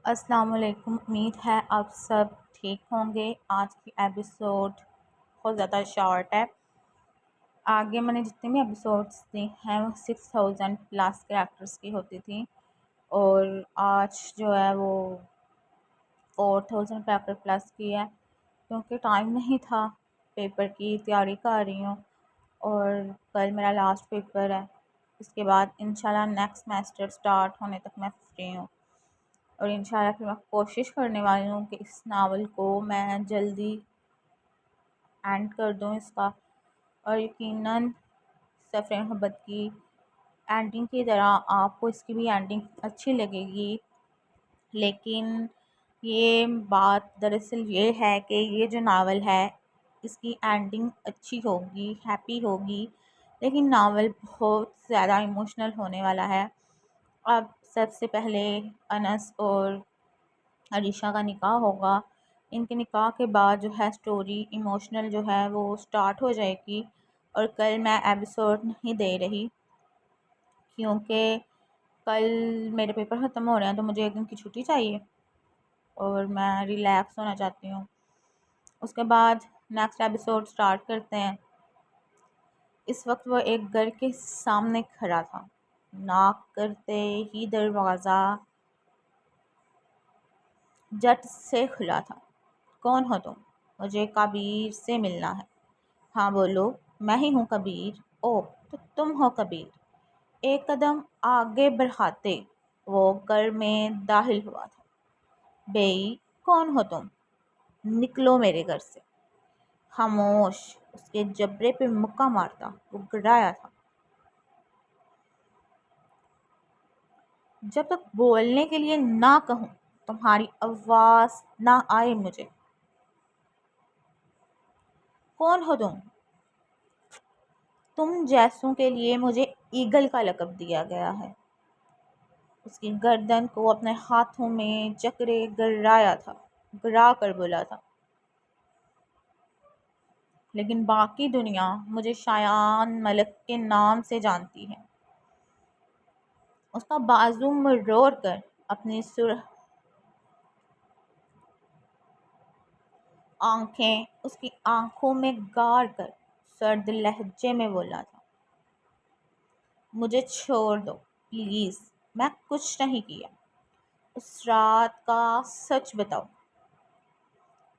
السلام علیکم، امید ہے آپ سب ٹھیک ہوں گے۔ آج کی ایپیسوڈ بہت زیادہ شارٹ ہے۔ آگے میں نے جتنے بھی ایپیسوڈس دی ہیں وہ 6000 پلس کریکٹرس کی ہوتی تھیں، اور آج جو ہے وہ 4000 کریکٹر پلس کی ہے، کیونکہ ٹائم نہیں تھا، پیپر کی تیاری کر رہی ہوں اور کل میرا لاسٹ پیپر ہے۔ اس کے بعد انشاءاللہ نیکسٹ سیمسٹر سٹارٹ ہونے تک میں فری ہوں، اور انشاءاللہ پھر میں کوشش کرنے والی ہوں کہ اس ناول کو میں جلدی اینڈ کر دوں اس کا، اور یقیناً سفر محبت کی اینڈنگ کی طرح آپ کو اس کی بھی اینڈنگ اچھی لگے گی۔ لیکن یہ بات دراصل یہ ہے کہ یہ جو ناول ہے اس کی اینڈنگ اچھی ہوگی، ہیپی ہوگی، لیکن ناول بہت زیادہ ایموشنل ہونے والا ہے۔ اب سب سے پہلے انس اور عریشہ کا نکاح ہوگا۔ ان کے نکاح کے بعد جو ہے سٹوری ایموشنل جو ہے وہ سٹارٹ ہو جائے گی، اور کل میں ایپیسوڈ نہیں دے رہی کیونکہ کل میرے پیپر ختم ہو رہے ہیں، تو مجھے ایک دن کی چھٹی چاہیے اور میں ریلیکس ہونا چاہتی ہوں۔ اس کے بعد نیکسٹ ایپیسوڈ سٹارٹ کرتے ہیں۔ اس وقت وہ ایک گھر کے سامنے کھڑا تھا، ناک کرتے ہی دروازہ جٹ سے کھلا تھا۔ کون ہو تم؟ مجھے کبیر سے ملنا ہے۔ ہاں بولو، میں ہی ہوں کبیر۔ او تو تم ہو کبیر۔ ایک قدم آگے بڑھاتے وہ گھر میں داخل ہوا تھا۔ بھئی کون ہو تم؟ نکلو میرے گھر سے۔ خاموش، اس کے جبڑے پہ مکہ مارتا وہ گڑایا تھا۔ جب تک بولنے کے لیے نہ کہوں تمہاری آواز نہ آئے مجھے۔ کون ہو تم؟ تم جیسوں کے لیے مجھے ایگل کا لقب دیا گیا ہے۔ اس کی گردن کو اپنے ہاتھوں میں جکڑے گرا کر بولا تھا۔ لیکن باقی دنیا مجھے شایان ملک کے نام سے جانتی ہے۔ اس کا بازو مروڑ کر اپنی سرخ آنکھیں اس کی آنکھوں میں گار کر سرد لہجے میں بولا تھا۔ مجھے چھوڑ دو پلیز، میں کچھ نہیں کیا۔ اس رات کا سچ بتاؤ۔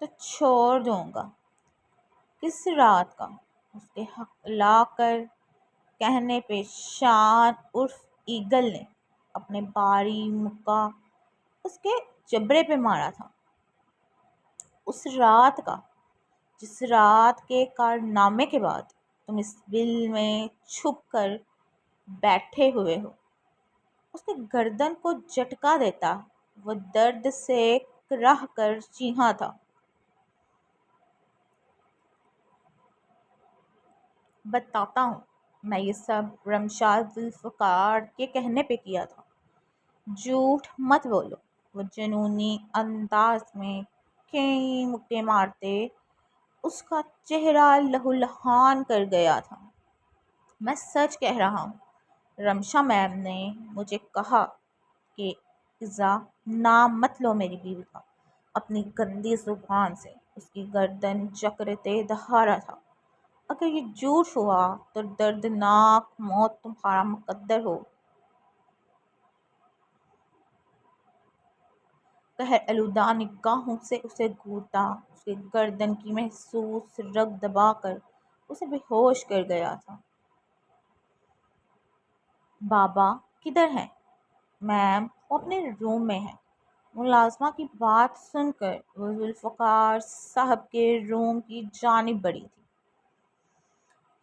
تو چھوڑ دوں گا۔ کس رات کا؟ اس کے ہکلا کر کہنے پہ شان عرف ایگل نے اپنے باری مکہ اس کے جبڑے پہ مارا تھا۔ اس رات کا جس رات کے کارنامے کے بعد تم اس بل میں چھپ کر بیٹھے ہوئے ہو۔ اس کے گردن کو جھٹکا دیتا وہ درد سے کراہ کر چیخا تھا۔ بتاتا ہوں، میں یہ سب رمشاد ذوالفقار کے کہنے پہ کیا تھا۔ جھوٹ مت بولو۔ وہ جنونی انداز میں کئی مکے مارتے اس کا چہرہ لہولہان کر گیا تھا۔ میں سچ کہہ رہا ہوں۔ رمشا میم نے مجھے کہا کہ اذا نام مت لو میری بیوی کا۔ اپنی گندی زبان سے اس کی گردن جکڑتے دہارا تھا۔ اگر یہ جھوٹ ہوا تو دردناک موت تمہارا مقدر ہو۔ قہر آلودہ نگاہوں سے اسے گھورتا اس کی گردن کی محسوس رگ دبا کر اسے بے ہوش کر گیا تھا۔ بابا کدھر ہیں؟ میم وہ اپنے روم میں ہیں۔ ملازمہ کی بات سن کر وہ ذوالفقار صاحب کے روم کی جانب بڑھی تھی۔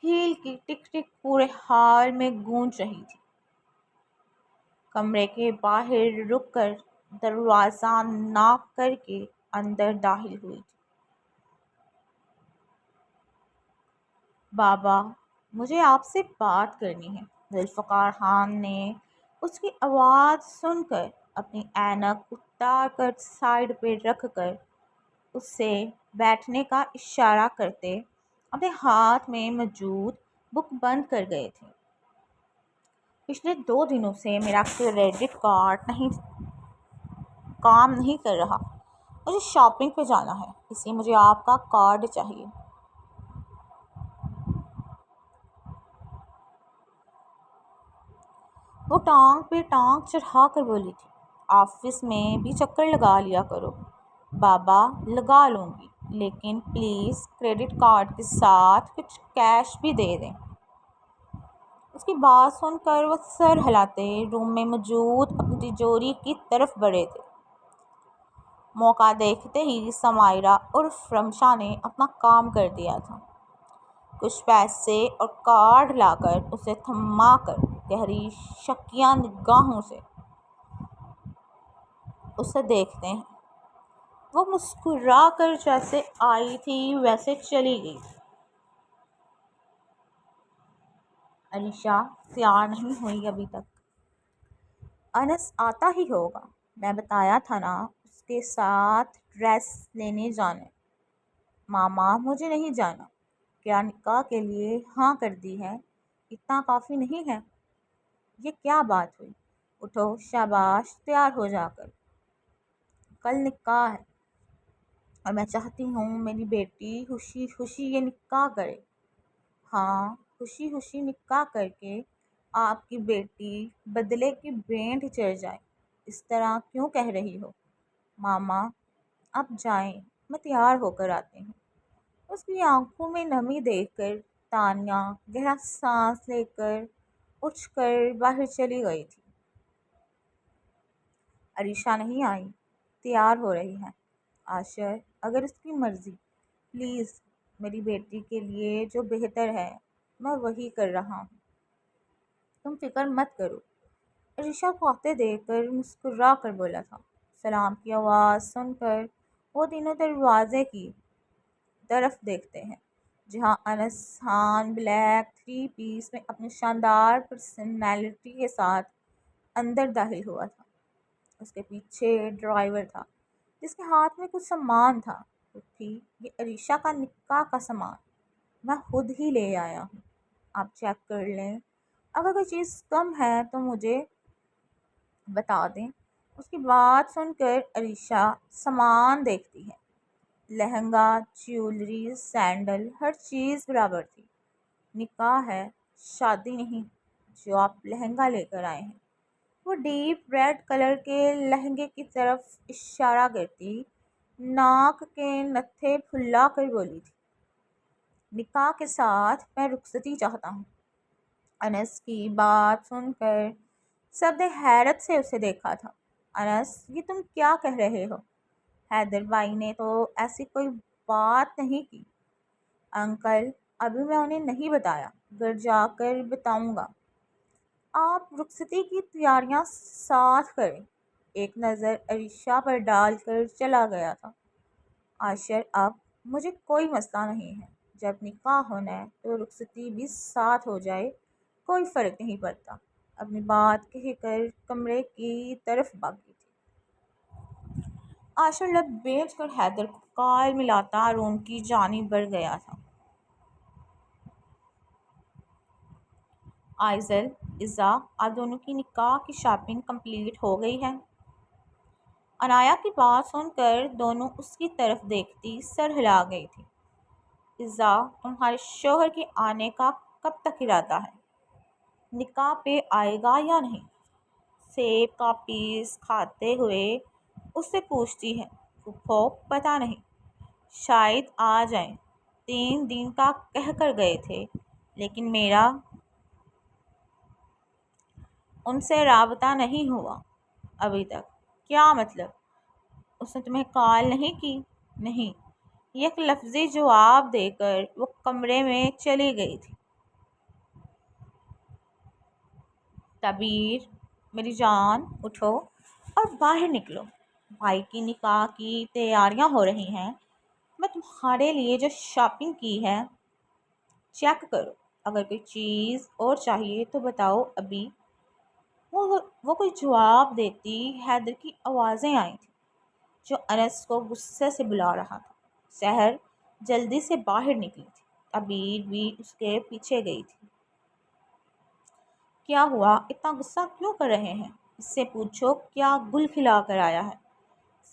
ہیل کی ٹک ٹک پورے ہال میں گونج رہی تھی۔ کمرے کے باہر رک کر دروازہ ناک کر کے اندر داخل ہوئی تھی۔ بابا مجھے آپ سے بات کرنی ہے۔ ذوالفقار خان نے اس کی آواز سن کر اپنی اینک اتار کر سائیڈ پہ رکھ کر اس سے بیٹھنے کا اشارہ کرتے اپنے ہاتھ میں موجود بک بند کر گئے تھے۔ پچھلے 2 دنوں سے میرا کریڈٹ کارڈ نہیں کام نہیں کر رہا، مجھے شاپنگ پہ جانا ہے، اس لیے مجھے آپ کا کارڈ چاہیے۔ وہ ٹانگ پہ ٹانگ چڑھا کر بولی تھی، آفس میں بھی چکر لگا لیا کرو۔ بابا لگا لوں گی، لیکن پلیز کریڈٹ کارڈ کے ساتھ کچھ کیش بھی دے دیں۔ اس کی بات سن کر وہ سر ہلاتے روم میں موجود اپنی تجوری کی طرف بڑھے تھے۔ موقع دیکھتے ہی سمائرہ عرف رمشا نے اپنا کام کر دیا تھا۔ کچھ پیسے اور کارڈ لا کر اسے تھما کر گہری شکیہ نگاہوں سے اسے دیکھتے ہیں۔ وہ مسکرا کر جیسے آئی تھی ویسے چلی گئی۔ علیشا تیار نہیں ہوئی ابھی تک۔ انس آتا ہی ہوگا، میں بتایا تھا نا اس کے ساتھ ڈریس لینے جانے۔ ماما مجھے نہیں جانا۔ کیا نکاح کے لیے ہاں کر دی ہے؟ اتنا کافی نہیں ہے؟ یہ کیا بات ہوئی؟ اٹھو شاباش، تیار ہو جا کر، کل نکاح ہے اور میں چاہتی ہوں میری بیٹی خوشی خوشی یہ نکاح کرے۔ ہاں، خوشی خوشی نکاح کر کے آپ کی بیٹی بدلے کی بینٹ چڑھ جائے، اس طرح کیوں کہہ رہی ہو؟ ماما اب جائیں، میں تیار ہو کر آتی ہوں۔ اس کی آنکھوں میں نمی دیکھ کر تانیہ گہرا سانس لے کر اٹھ کر باہر چلی گئی تھی۔ عریشہ نہیں آئی، تیار ہو رہی ہے۔ عاشر اگر اس کی مرضی، پلیز میری بیٹی کے لیے جو بہتر ہے میں وہی کر رہا ہوں، تم فکر مت کرو۔ عریشہ کو آتے دیکھ کر مسکرا کر بولا تھا۔ سلام کی آواز سن کر وہ تینوں دروازے کی طرف دیکھتے ہیں، جہاں انس خان بلیک 3 پیس میں اپنی شاندار پرسنالٹی کے ساتھ اندر داخل ہوا تھا۔ اس کے پیچھے ڈرائیور تھا جس کے ہاتھ میں کچھ سامان تھا۔ تھی یہ عریشہ کا نکاح کا سامان، میں خود ہی لے آیا ہوں، آپ چیک کر لیں، اگر کوئی چیز کم ہے تو مجھے بتا دیں۔ اس کی بات سن کر عریشہ سامان دیکھتی ہے۔ لہنگا، جیولری، سینڈل، ہر چیز برابر تھی۔ نکاح ہے، شادی نہیں جو آپ لہنگا لے کر آئے ہیں۔ وہ ڈیپ ریڈ کلر کے لہنگے کی طرف اشارہ کرتی ناک کے نتھے پھلا کر بولی تھی، نکاح کے ساتھ میں رخصتی چاہتا ہوں۔ انس کی بات سن کر سب نے حیرت سے اسے دیکھا تھا۔ انس یہ تم کیا کہہ رہے ہو؟ حیدر بھائی نے تو ایسی کوئی بات نہیں کی۔ انکل ابھی میں انہیں نہیں بتایا، گھر جا کر بتاؤں گا۔ آپ رخصتی کی تیاریاں ساتھ کریں۔ ایک نظر عریشہ پر ڈال کر چلا گیا تھا۔ عاشر اب مجھے کوئی مسئلہ نہیں ہے، جب نکاح ہونا ہے تو رخصتی بھی ساتھ ہو جائے، کوئی فرق نہیں پڑتا۔ اپنی بات کہہ کر کمرے کی طرف بھاگی تھی۔ عاشر لب بیچ کر حیدر کو کال ملاتا روم کی جانب بڑھ گیا تھا۔ آئزل، عزا، آپ دونوں کی نکاح کی شاپنگ کمپلیٹ ہو گئی ہے؟ عنایا کی بات سن کر دونوں اس کی طرف دیکھتی سر ہلا گئی تھی۔ عزا، تمہارے شوہر کے آنے کا کب تک ارادہ ہے؟ نکاح پہ آئے گا یا نہیں؟ سیب کا پیس کھاتے ہوئے اس سے پوچھتی ہے۔ پھپھو پتہ نہیں، شاید آ جائیں، 3 دن کا کہہ کر گئے تھے، لیکن میرا ان سے رابطہ نہیں ہوا ابھی تک۔ کیا مطلب؟ اس نے تمہیں کال نہیں کی؟ نہیں، ایک لفظی جواب دے کر وہ کمرے میں چلی گئی تھی۔ تبیر میری جان اٹھو اور باہر نکلو، بھائی کی نکاح کی تیاریاں ہو رہی ہیں، میں تمہارے لیے جو شاپنگ کی ہے چیک کرو، اگر کوئی چیز اور چاہیے تو بتاؤ ابھی۔ وہ کوئی جواب دیتی حیدر کی آوازیں آئی تھیں جو انس کو غصے سے بلا رہا تھا۔ سحر جلدی سے باہر نکلی تھی، تبیر بھی اس کے پیچھے گئی تھی۔ کیا ہوا؟ اتنا غصہ کیوں کر رہے ہیں؟ اس سے پوچھو کیا گل کھلا کر آیا ہے۔